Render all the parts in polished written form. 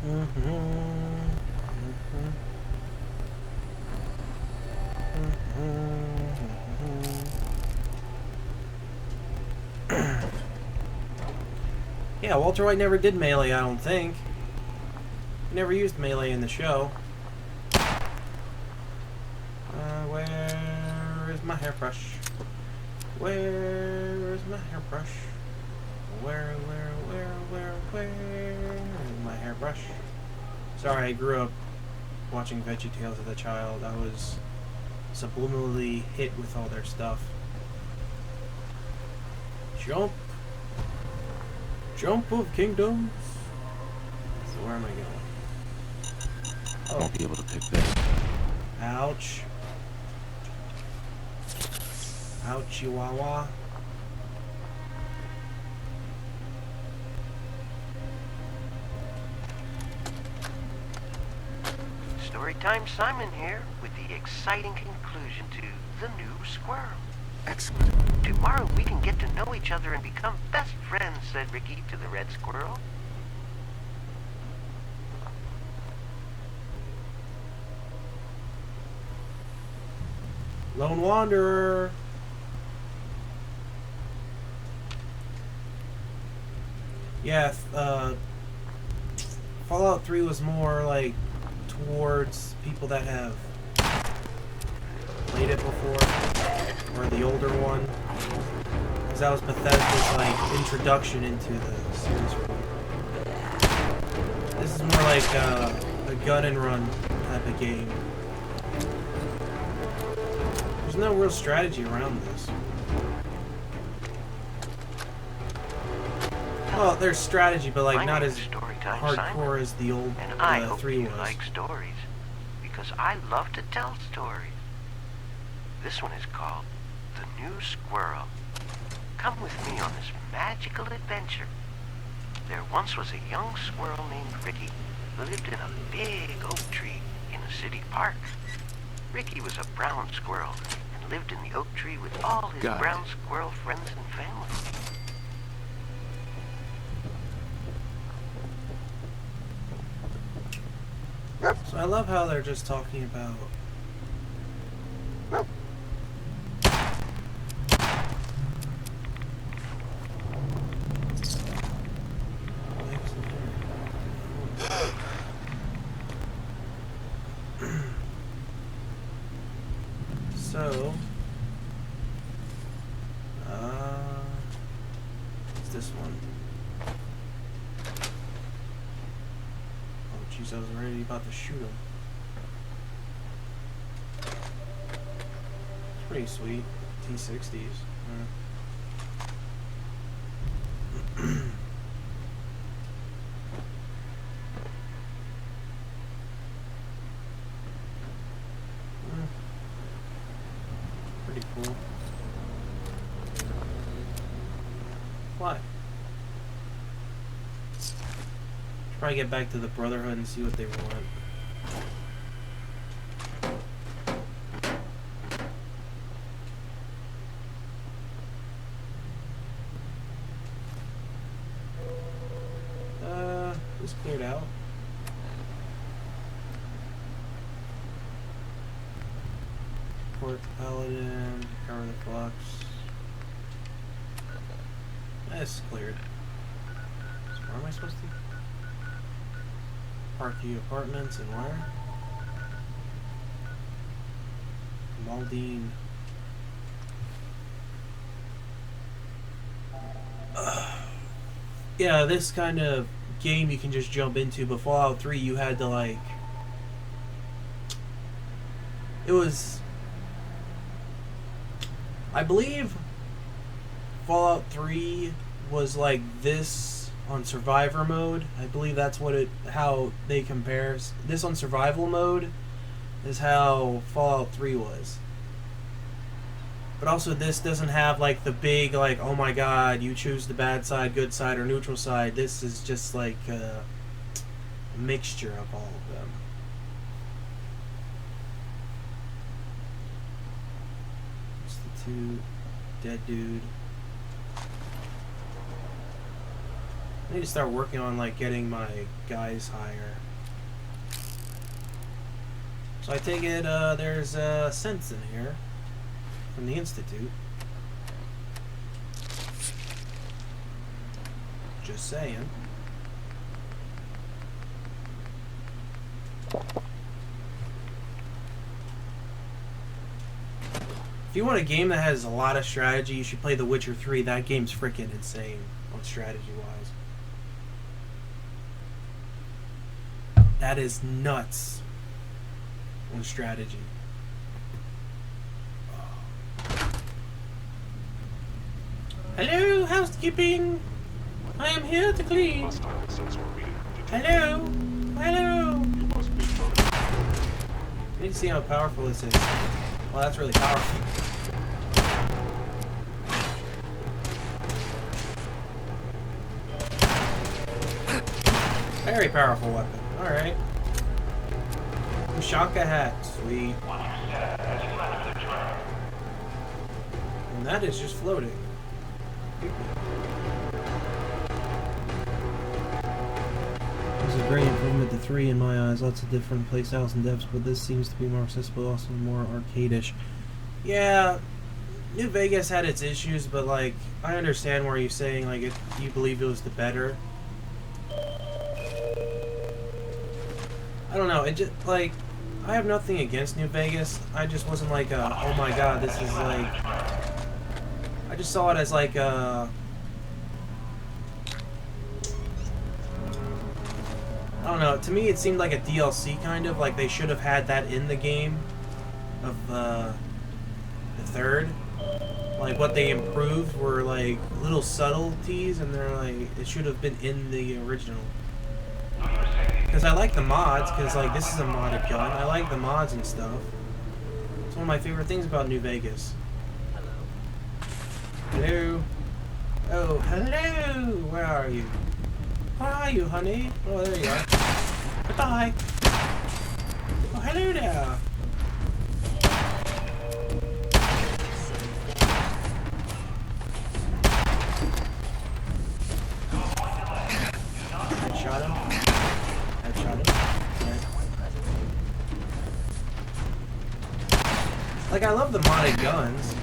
Yeah, Walter White never did Melee, I don't think. He never used Melee in the show. Where is my hairbrush? Where is my hairbrush? Where is my hairbrush? Sorry, I grew up watching VeggieTales as a child. I was subliminally hit with all their stuff. Jump! Jump of Kingdoms! So where am I going? I won't be able to pick this. Ouch. Ouch, Chihuahua. Storytime Simon here with the exciting conclusion to The New Squirrel. Excellent. Tomorrow we can get to know each other and become best friends, said Ricky to the red squirrel. Lone Wanderer. Yeah, Fallout 3 was more like towards people that have played it before, or the older one, because that was Bethesda's like introduction into the series. This is more like a gun and run type of game. There's no real strategy around this. Well, there's strategy, but like not as hardcore as the old and I hope 3 you was. like stories, because I love to tell stories. This one is called The New Squirrel. Come with me on this magical adventure. There once was a young squirrel named Ricky who lived in a big oak tree in a city park. Ricky was a brown squirrel and lived in the oak tree with all his brown squirrel friends and family. So I love how they're just talking about so it's this one. Oh jeez, I was already about to shoot him. Pretty sweet. T60s. Pretty cool. Why? Should probably get back to the Brotherhood and see what they want. This cleared out. Port Paladin, cover the flux. That's cleared. So where am I supposed to? Parkview Apartments and where? Maldine. Yeah, this kind of game you can just jump into, but Fallout 3 you had to like... It was... I believe Fallout 3 was like this on survivor mode. I believe that's what how they compare. This on survival mode is how Fallout 3 was. But also this doesn't have like the big like, oh my god, you choose the bad side, good side, or neutral side. This is just like a mixture of all of them. Institute, dead dude. I need to start working on like getting my guys higher. So I take it there's cents in here from the Institute. Just saying. If you want a game that has a lot of strategy, you should play The Witcher 3. That game's freaking insane on strategy-wise. That is nuts on strategy. Hello, housekeeping. I am here to clean. Hello, hello. I need to see how powerful this is. Well, that's really powerful. Very powerful weapon. Alright. Ushaka hat. Sweet. And that is just floating. This is a great improvement to 3 in my eyes. Lots of different playstyles and depths, but this seems to be more accessible, also more arcade-ish. Yeah, New Vegas had its issues, but like, I understand where you're saying like you believe it was the better. I don't know, it just like, I have nothing against New Vegas. I just wasn't like oh my god, this is like, I just saw it as like I don't know, to me it seemed like a DLC kind of, like they should have had that in the game of the third. Like what they improved were like little subtleties, and they're like, it should have been in the original. Because I like the mods, because like this is a modded gun. I like the mods and stuff. It's one of my favorite things about New Vegas. Hello. Oh, hello. Where are you? Where are you, honey? Oh, there you are. Goodbye. Oh, hello there. Headshot him. Headshot him. Okay. Like, I love the modded guns.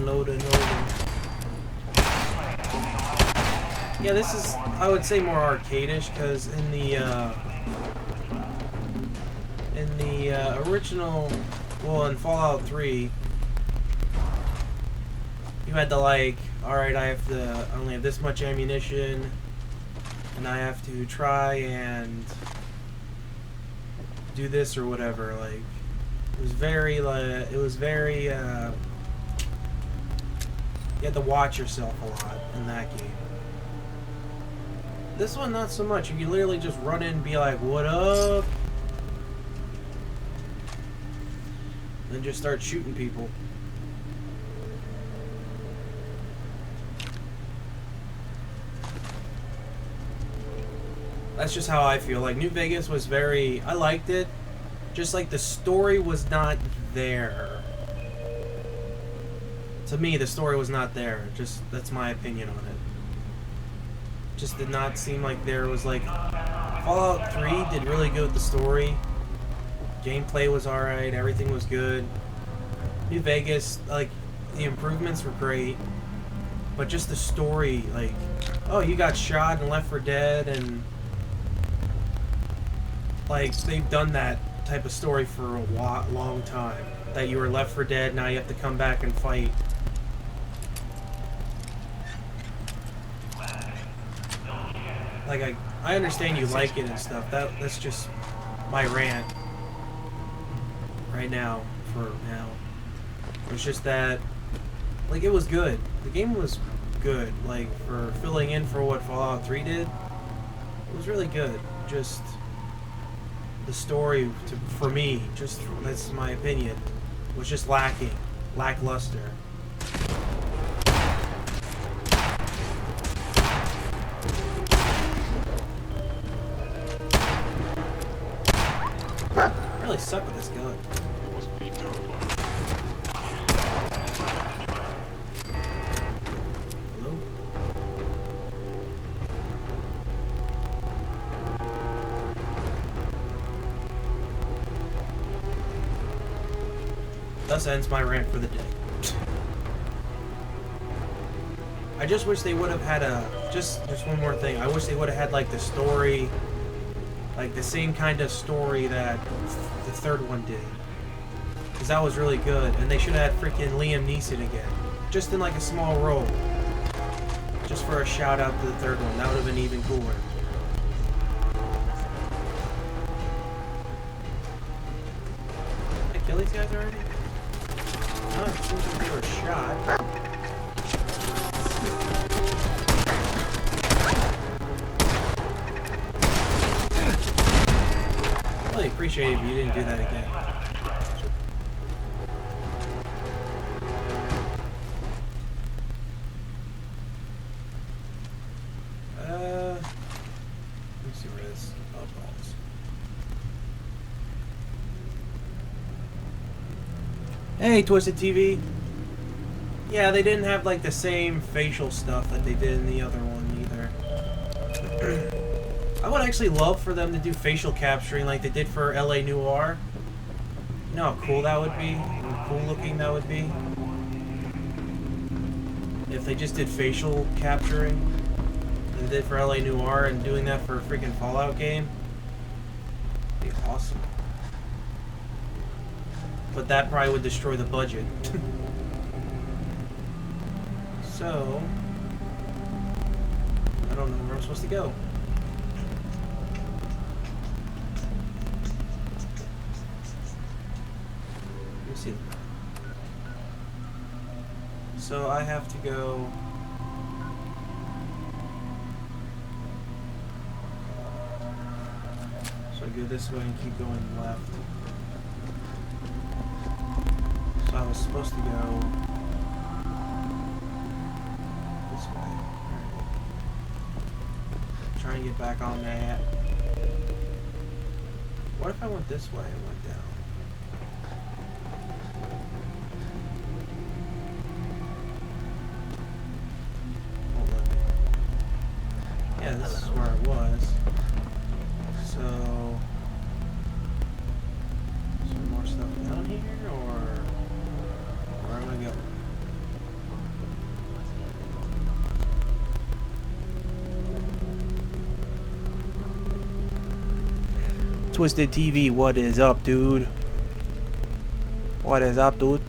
Loading. Yeah, this is, I would say, more arcade-ish, because in the original, well, in Fallout 3, you had to like, alright, I only have this much ammunition, and I have to try and do this or whatever. Like, it was very, you had to watch yourself a lot in that game. This one, not so much. You can literally just run in and be like, what up? And just start shooting people. That's just how I feel. Like, New Vegas was very... I liked it. Just like the story was not there. To me, the story was not there. Just, that's my opinion on it. Just did not seem like there was like... Fallout 3 did really good with the story. Gameplay was alright. Everything was good. New Vegas, like, the improvements were great. But just the story, like... Oh, you got shot and left for dead, and... Like, they've done that type of story for a long time. That you were left for dead, now you have to come back and fight. Like, I understand you like it and stuff. That's just my rant right now, for now. It's just that, like, it was good. The game was good. Like, for filling in for what Fallout 3 did, it was really good. Just the story, for me, just, that's my opinion, was just lackluster. really suck with this gun. Hello? Thus ends my rant for the day. I just wish they would have had just one more thing. I wish they would have had like the story, like the same kind of story that the third one did. Because that was really good. And they should have had freaking Liam Neeson again. Just in like a small role. Just for a shout out to the third one. That would have been even cooler. Did I kill these guys already? No, it seems like they were shot. Really appreciate it if you didn't do that again. Let me see where this falls. Hey, Twisted TV. Yeah, they didn't have like the same facial stuff that they did in the other one either. I would actually love for them to do facial capturing like they did for LA Noire. You know how cool that would be? How cool looking that would be? If they just did facial capturing like they did for LA Noire and doing that for a freaking Fallout game. It'd be awesome. But that probably would destroy the budget. So, I don't know where I'm supposed to go. Let me see. So I have to go. So I go this way and keep going left. So I was supposed to go this way. Alright. Try and get back on that. What if I went this way and went down? Won't let me. Yeah, this is where I was. So, is there more stuff down here, or where am I going? Twisted TV, what is up, dude? What is up, dude?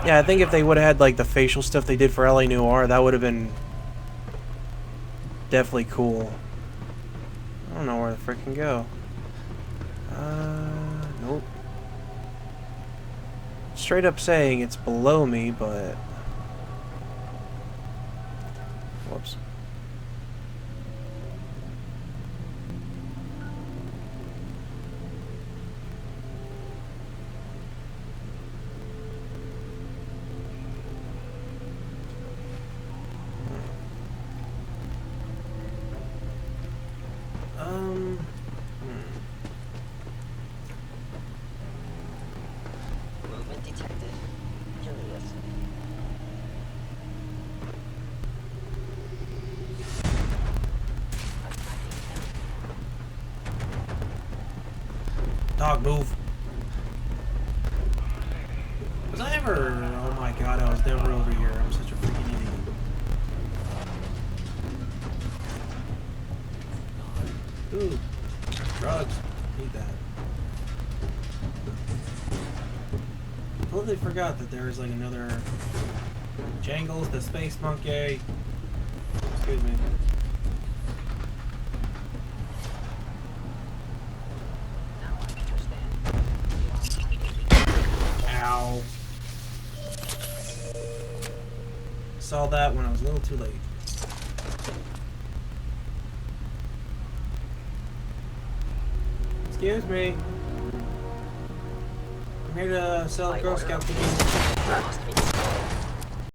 Yeah, I think if they would have had like the facial stuff they did for LA Noire, that would have been definitely cool. I don't know where to freaking go. Nope. Straight up saying it's below me, but whoops. Movement detected. Curious. Dog, move. Was I ever... Oh my god, I was never over here. I'm such a freaking idiot. Ooh. Drugs. Need that. I totally forgot that there was like another... Jangles the Space Monkey. Excuse me. Ow. Saw that when I was a little too late. Excuse me. I'm here to sell Girl Scout cookies.